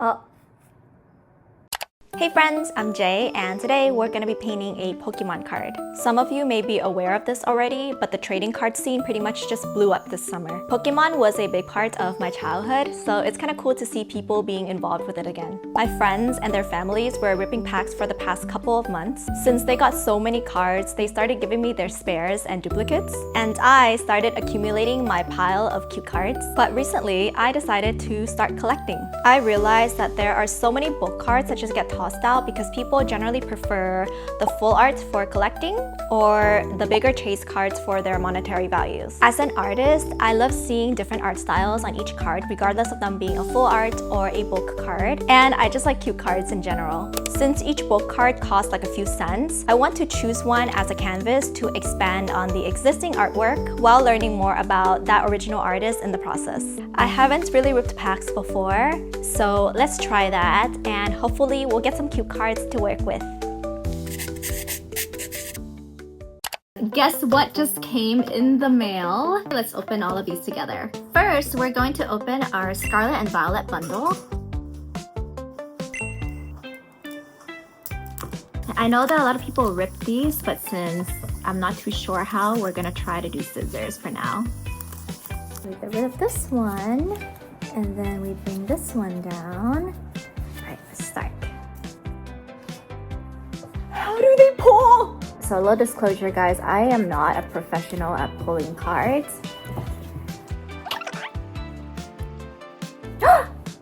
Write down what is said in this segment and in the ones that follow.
Oh. Hey friends, I'm Jay, and today we're going to be painting a Pokemon card. Some of you may be aware of this already, but the trading card scene pretty much just blew up this summer. Pokemon was a big part of my childhood, so it's kind of cool to see people being involved with it again. My friends and their families were ripping packs for the past couple of months. Since they got so many cards, they started giving me their spares and duplicates, and I started accumulating my pile of cute cards. But recently, I decided to start collecting. I realized that there are so many bulk cards that just get tossed out because people generally prefer the full art for collecting or the bigger chase cards for their monetary values. As an artist, I love seeing different art styles on each card regardless of them being a full art or a bulk card, and I just like cute cards in general. Since each bulk card costs like a few cents, I want to choose one as a canvas to expand on the existing artwork while learning more about that original artist in the process. I haven't really ripped packs before, so let's try that and hopefully we'll get some cute cards to work with. Guess what just came in the mail? Let's open all of these together. First, we're going to open our Scarlet and Violet bundle. I know that a lot of people rip these, but since I'm not too sure how, we're gonna try to do scissors for now. We get rid of this one, and then we bring this one down. All right, let's start. How do they pull? So a little disclosure, guys, I am not a professional at pulling cards.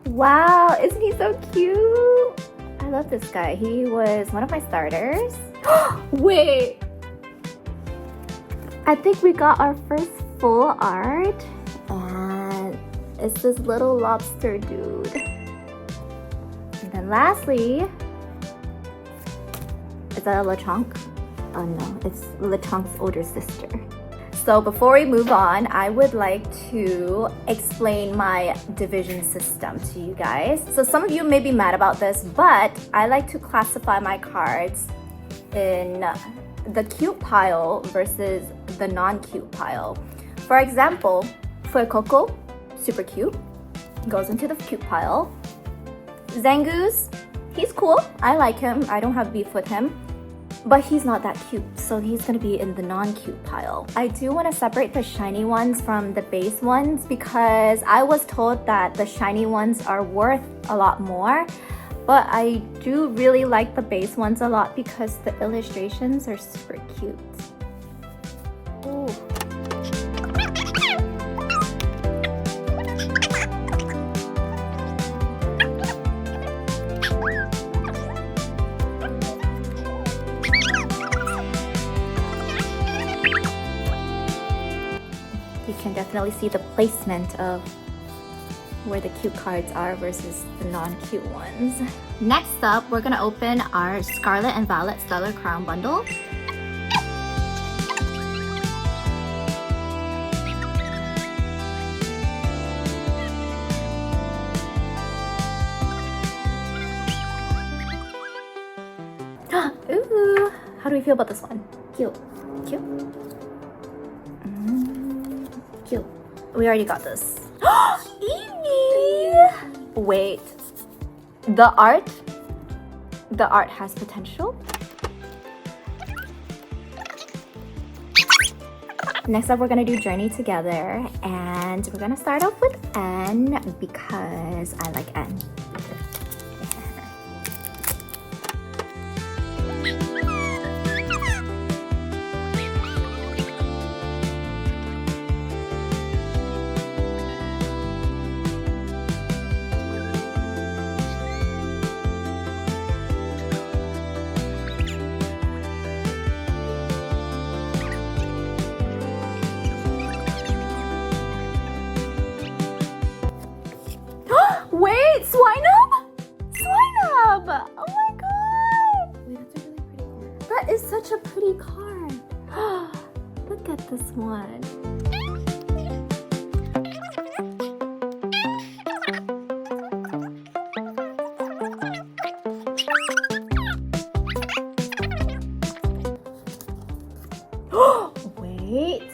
Wow, isn't he so cute? I love this guy. He was one of my starters. Wait! I think we got our first full art, and it's this little lobster dude. And then lastly, is that a Lechonk? Oh no, it's Lechonk's older sister. So before we move on, I would like to explain my division system to you guys. So some of you may be mad about this, but I like to classify my cards in the cute pile versus the non-cute pile. For example, Fuecoco, super cute, goes into the cute pile. Zangoose, he's cool, I like him, I don't have beef with him. But he's not that cute, so he's gonna be in the non-cute pile. I do want to separate the shiny ones from the base ones because I was told that the shiny ones are worth a lot more, but I do really like the base ones a lot because the illustrations are super cute. Ooh. You can definitely see the placement of where the cute cards are versus the non-cute ones. Next up, we're gonna open our Scarlet and Violet Stellar Crown bundle. Ooh, how do we feel about this one? Cute, cute. Cute. We already got this. Eevee! Wait. The art has potential. Next up, we're gonna do Journey together, and we're gonna start off with N because I like N. Wait, Swinub? Swinub! Oh my god! Wait, that's a really pretty card. That is such a pretty card. Look at this one. Wait.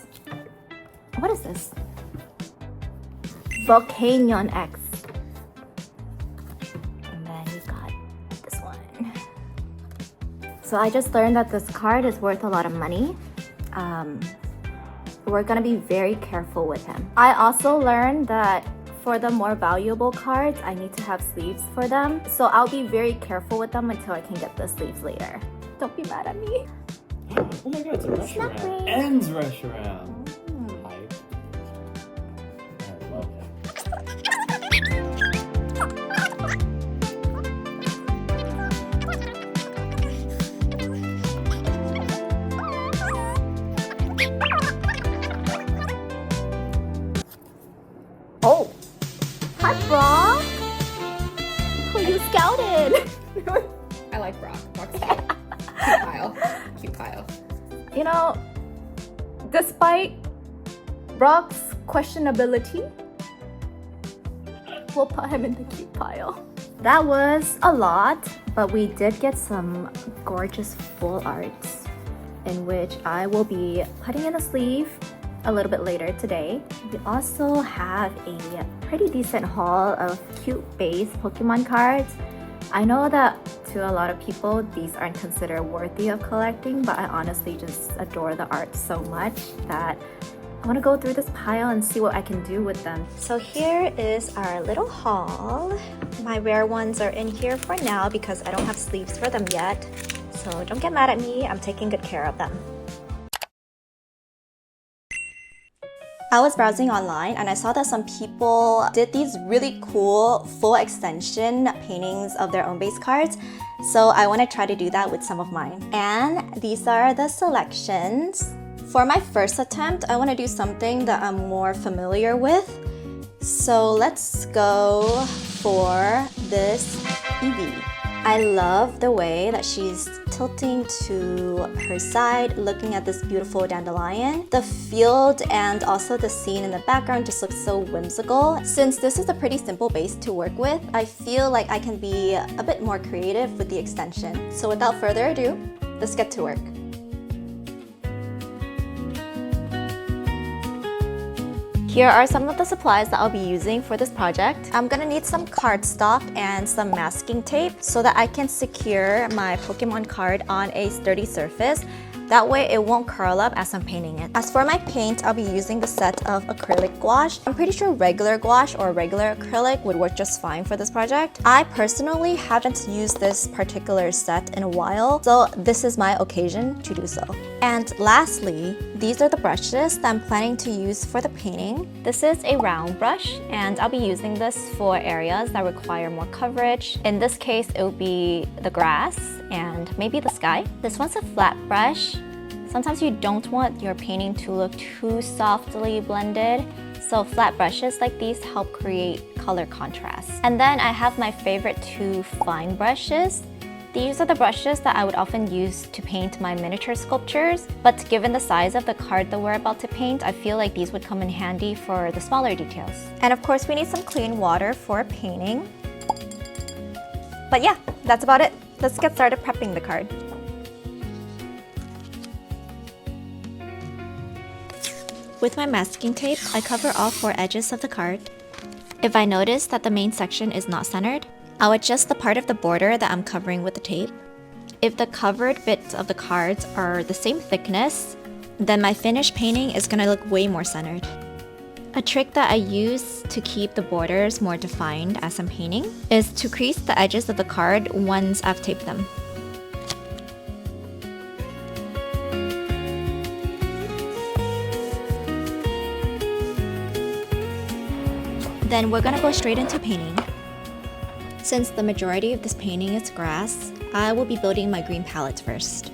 What is this? Volcanion X. So I just learned that this card is worth a lot of money. We're gonna be very careful with him. I also learned that for the more valuable cards, I need to have sleeves for them. So I'll be very careful with them until I can get the sleeves later. Don't be mad at me. Oh my god, it's a rush around. Ends rush around. Hype. I love that. Oh! Hi, Brock! Who you scouted? I like Brock. Brock's cute. Cute Kyle. Cute Kyle. You know, despite Brock's questionability, we'll put him in the cute pile. That was a lot, but we did get some gorgeous full arts in which I will be putting in a sleeve a little bit later today. We also have a pretty decent haul of cute base Pokemon cards. I know that to a lot of people, these aren't considered worthy of collecting, but I honestly just adore the art so much that I want to go through this pile and see what I can do with them. So here is our little haul. My rare ones are in here for now because I don't have sleeves for them yet. So don't get mad at me, I'm taking good care of them. I was browsing online and I saw that some people did these really cool full extension paintings of their own base cards. So I want to try to do that with some of mine. And these are the selections. For my first attempt, I want to do something that I'm more familiar with. So let's go for this Eevee. I love the way that she's tilting to her side, looking at this beautiful dandelion. The field and also the scene in the background just looks so whimsical. Since this is a pretty simple base to work with, I feel like I can be a bit more creative with the extension. So without further ado, let's get to work. Here are some of the supplies that I'll be using for this project. I'm gonna need some cardstock and some masking tape so that I can secure my Pokemon card on a sturdy surface. That way it won't curl up as I'm painting it. As for my paint, I'll be using the set of acrylic gouache. I'm pretty sure regular gouache or regular acrylic would work just fine for this project. I personally haven't used this particular set in a while, so this is my occasion to do so. And lastly, these are the brushes that I'm planning to use for the painting. This is a round brush, and I'll be using this for areas that require more coverage. In this case, it will be the grass and maybe the sky. This one's a flat brush. Sometimes you don't want your painting to look too softly blended, so flat brushes like these help create color contrast. And then I have my favorite two fine brushes. These are the brushes that I would often use to paint my miniature sculptures, but given the size of the card that we're about to paint, I feel like these would come in handy for the smaller details. And of course, we need some clean water for painting. But yeah, that's about it. Let's get started prepping the card. With my masking tape, I cover all four edges of the card. If I notice that the main section is not centered, I'll adjust the part of the border that I'm covering with the tape. If the covered bits of the cards are the same thickness, then my finished painting is gonna look way more centered. A trick that I use to keep the borders more defined as I'm painting is to crease the edges of the card once I've taped them. Then we're gonna go straight into painting. Since the majority of this painting is grass, I will be building my green palette first.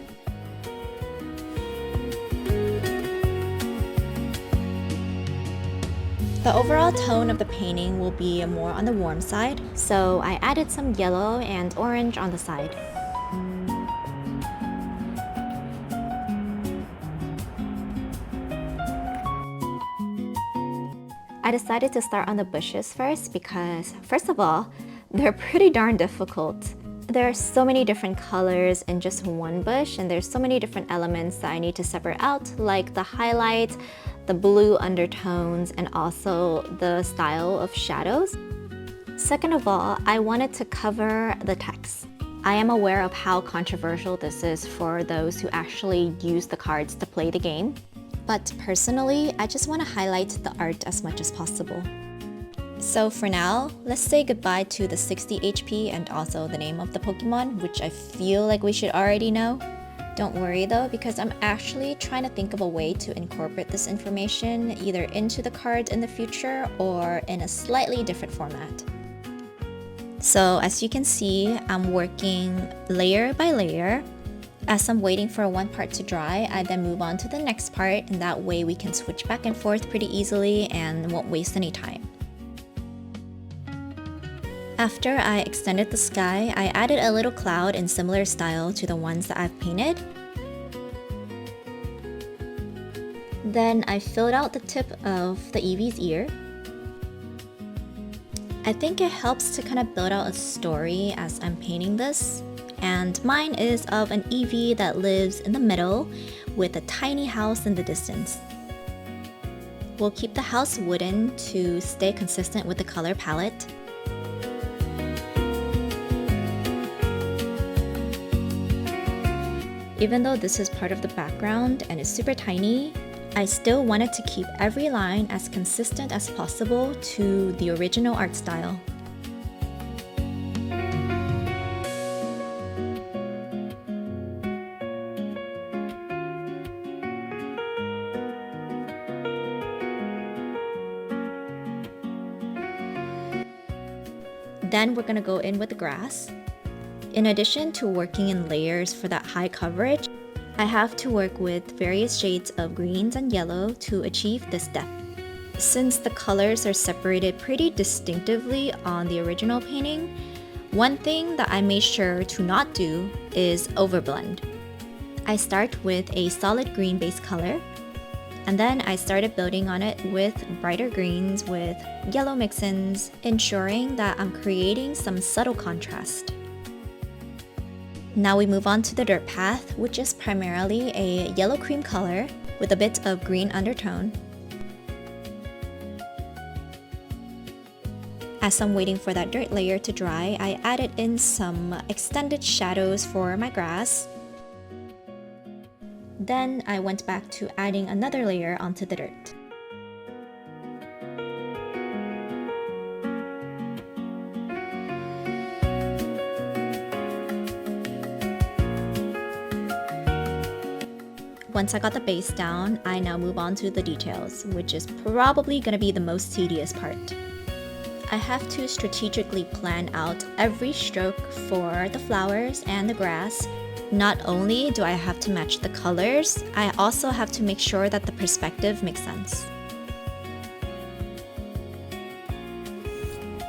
The overall tone of the painting will be more on the warm side, so I added some yellow and orange on the side. I decided to start on the bushes first because, first of all, they're pretty darn difficult. There are so many different colors in just one bush, and there's so many different elements that I need to separate out, like the highlights, the blue undertones, and also the style of shadows. Second of all, I wanted to cover the text. I am aware of how controversial this is for those who actually use the cards to play the game, but personally, I just want to highlight the art as much as possible. So for now, let's say goodbye to the 60 HP and also the name of the Pokemon, which I feel like we should already know. Don't worry though, because I'm actually trying to think of a way to incorporate this information either into the cards in the future or in a slightly different format. So as you can see, I'm working layer by layer. As I'm waiting for one part to dry, I then move on to the next part, and that way we can switch back and forth pretty easily and won't waste any time. After I extended the sky, I added a little cloud in similar style to the ones that I've painted. Then I filled out the tip of the Eevee's ear. I think it helps to kind of build out a story as I'm painting this. And mine is of an Eevee that lives in the middle with a tiny house in the distance. We'll keep the house wooden to stay consistent with the color palette. Even though this is part of the background and is super tiny, I still wanted to keep every line as consistent as possible to the original art style. Then we're gonna go in with the grass. In addition to working in layers for that high coverage, I have to work with various shades of greens and yellow to achieve this depth. Since the colors are separated pretty distinctively on the original painting, one thing that I made sure to not do is overblend. I start with a solid green base color, and then I started building on it with brighter greens with yellow mix-ins, ensuring that I'm creating some subtle contrast. Now we move on to the dirt path, which is primarily a yellow cream color with a bit of green undertone. As I'm waiting for that dirt layer to dry, I added in some extended shadows for my grass. Then I went back to adding another layer onto the dirt. Once I got the base down, I now move on to the details, which is probably going to be the most tedious part. I have to strategically plan out every stroke for the flowers and the grass. Not only do I have to match the colors, I also have to make sure that the perspective makes sense.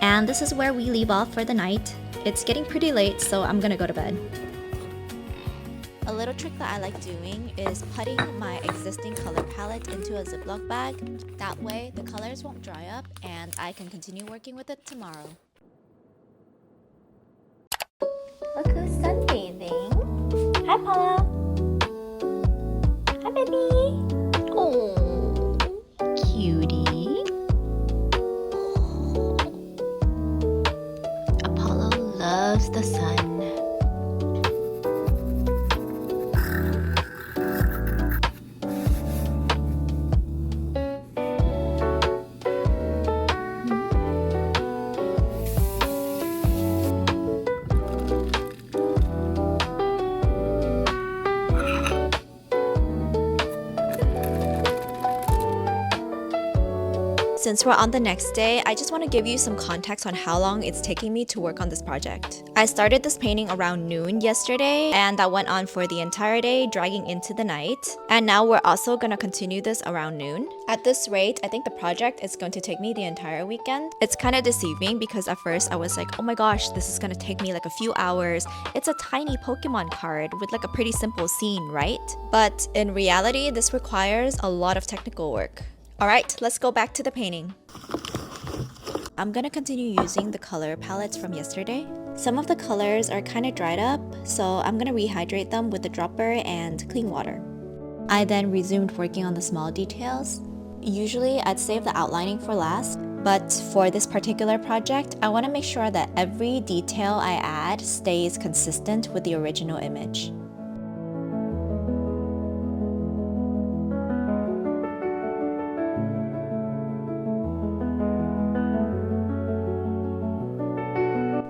And this is where we leave off for the night. It's getting pretty late, so I'm gonna go to bed. A little trick that I like doing is putting my existing color palette into a Ziploc bag. That way, the colors won't dry up and I can continue working with it tomorrow. Look who's sunbathing. Hi, Paula. Hi, baby. Oh, cutie. Apollo loves the sun. Since we're on the next day, I just want to give you some context on how long it's taking me to work on this project. I started this painting around noon yesterday, and that went on for the entire day, dragging into the night. And now we're also going to continue this around noon. At this rate, I think the project is going to take me the entire weekend. It's kind of deceiving because at first I was like, oh my gosh, this is going to take me like a few hours. It's a tiny Pokemon card with like a pretty simple scene, right? But in reality, this requires a lot of technical work. Alright, let's go back to the painting. I'm gonna continue using the color palettes from yesterday. Some of the colors are kind of dried up, so I'm gonna rehydrate them with the dropper and clean water. I then resumed working on the small details. Usually I'd save the outlining for last, But for this particular project, I want to make sure that every detail I add stays consistent with the original image.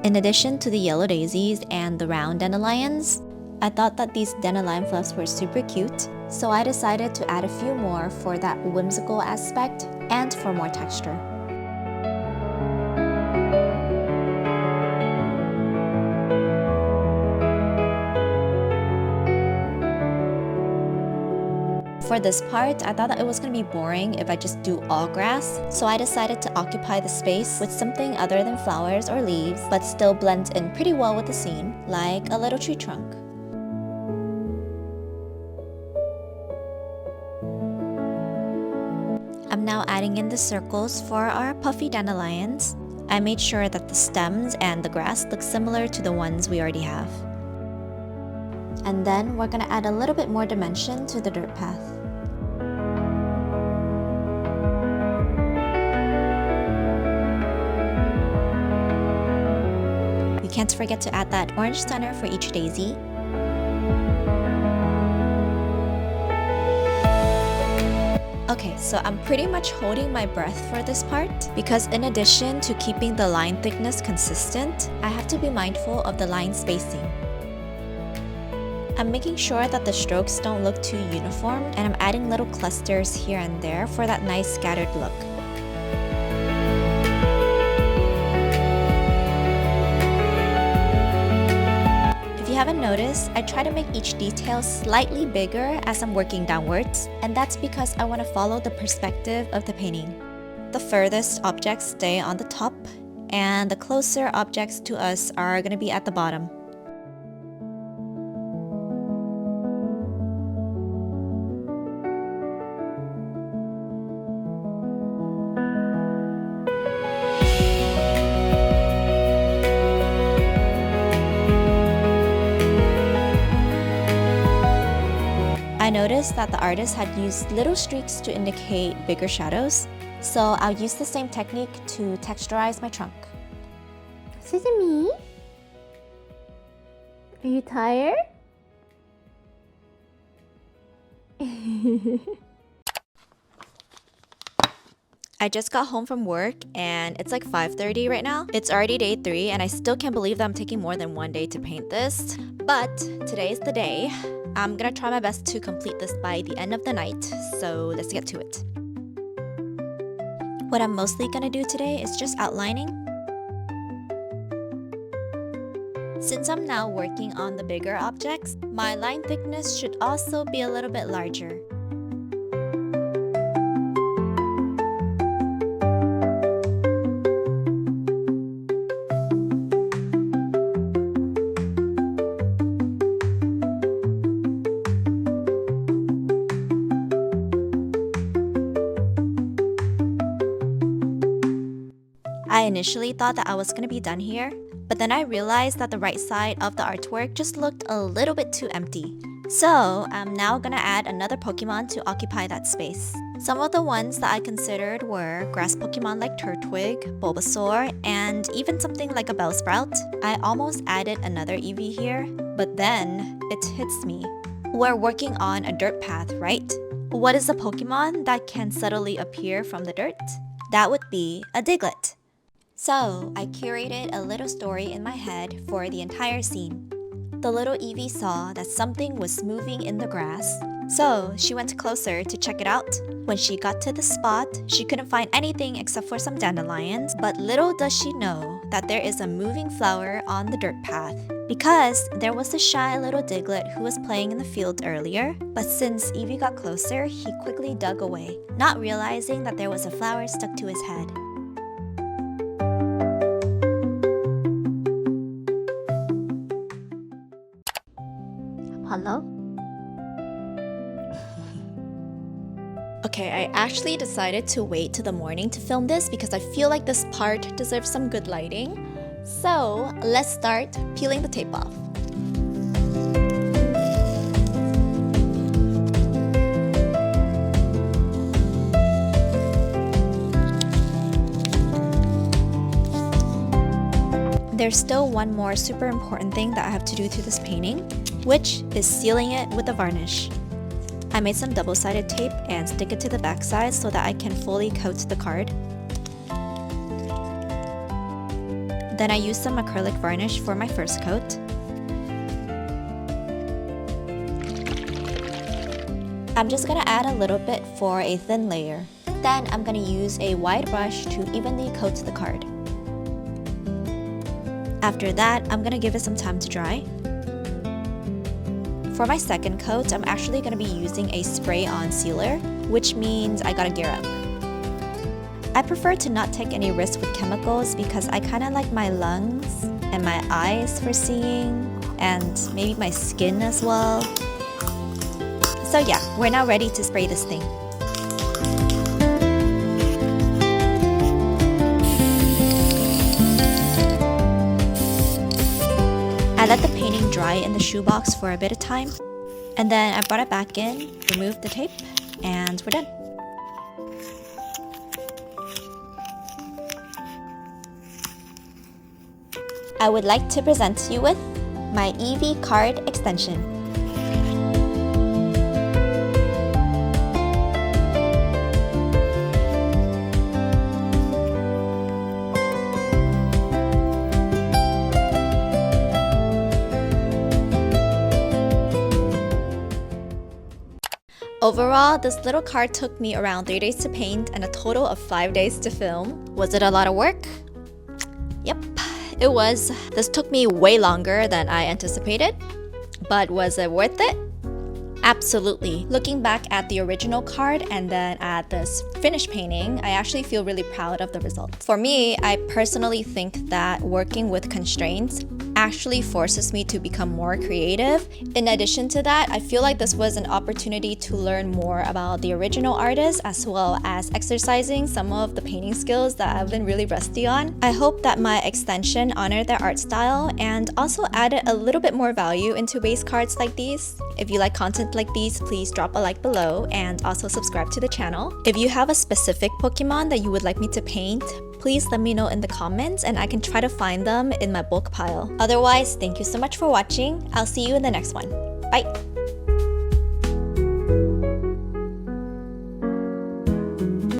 In addition to the yellow daisies and the round dandelions, I thought that these dandelion fluffs were super cute, so I decided to add a few more for that whimsical aspect and for more texture. For this part, I thought that it was going to be boring if I just do all grass, so I decided to occupy the space with something other than flowers or leaves, but still blends in pretty well with the scene, like a little tree trunk. I'm now adding in the circles for our puffy dandelions. I made sure that the stems and the grass look similar to the ones we already have. And then we're going to add a little bit more dimension to the dirt path. You can't forget to add that orange center for each daisy. Okay, so I'm pretty much holding my breath for this part because in addition to keeping the line thickness consistent, I have to be mindful of the line spacing. I'm making sure that the strokes don't look too uniform, and I'm adding little clusters here and there for that nice scattered look. If you haven't noticed, I try to make each detail slightly bigger as I'm working downwards, and that's because I want to follow the perspective of the painting. The furthest objects stay on the top, and the closer objects to us are going to be at the bottom. I noticed that the artist had used little streaks to indicate bigger shadows, so I'll use the same technique to texturize my trunk. Sesame? Are you tired? I just got home from work and it's like 5:30 right now. It's already day 3 and I still can't believe that I'm taking more than one day to paint this. But today's the day. I'm gonna try my best to complete this by the end of the night, so let's get to it. What I'm mostly gonna do today is just outlining. Since I'm now working on the bigger objects, my line thickness should also be a little bit larger. I initially thought that I was going to be done here, but then I realized that the right side of the artwork just looked a little bit too empty. So I'm now going to add another Pokemon to occupy that space. Some of the ones that I considered were grass Pokemon like Turtwig, Bulbasaur, and even something like a Bellsprout. I almost added another Eevee here, but then it hits me. We're working on a dirt path, right? What is a Pokemon that can subtly appear from the dirt? That would be a Diglett. So, I curated a little story in my head for the entire scene. The little Eevee saw that something was moving in the grass, so she went closer to check it out. When she got to the spot, she couldn't find anything except for some dandelions, but little does she know that there is a moving flower on the dirt path. Because there was a shy little Diglett who was playing in the field earlier, but since Eevee got closer, he quickly dug away, not realizing that there was a flower stuck to his head. Hello? Okay, I actually decided to wait till the morning to film this because I feel like this part deserves some good lighting. So, let's start peeling the tape off. there's still one more super important thing that I have to do to this painting, which is sealing it with the varnish. I made some double-sided tape and stick it to the backside so that I can fully coat the card. Then I used some acrylic varnish for my first coat. I'm just gonna add a little bit for a thin layer. Then I'm gonna use a wide brush to evenly coat the card. After that, I'm gonna give it some time to dry. For my second coat, I'm actually gonna be using a spray-on sealer, which means I gotta gear up. I prefer to not take any risks with chemicals because I kinda like my lungs and my eyes for seeing, and maybe my skin as well. So yeah, we're now ready to spray this thing. I let the painting dry in the shoebox for a bit of time, and then I brought it back in, removed the tape, and we're done. I would like to present you with my Eevee card extension. Overall, this little card took me around 3 days to paint and a total of 5 days to film. Was it a lot of work? Yep, it was. This took me way longer than I anticipated, but was it worth it? Absolutely. Looking back at the original card and then at this finished painting, I actually feel really proud of the result. For me, I personally think that working with constraints actually forces me to become more creative. In addition to that, I feel like this was an opportunity to learn more about the original artist as well as exercising some of the painting skills that I've been really rusty on. I hope that my extension honored their art style and also added a little bit more value into base cards like these. If you like content like these, please drop a like below and also subscribe to the channel. If you have a specific Pokemon that you would like me to paint, please let me know in the comments and I can try to find them in my bulk pile. Otherwise, thank you so much for watching. I'll see you in the next one. Bye!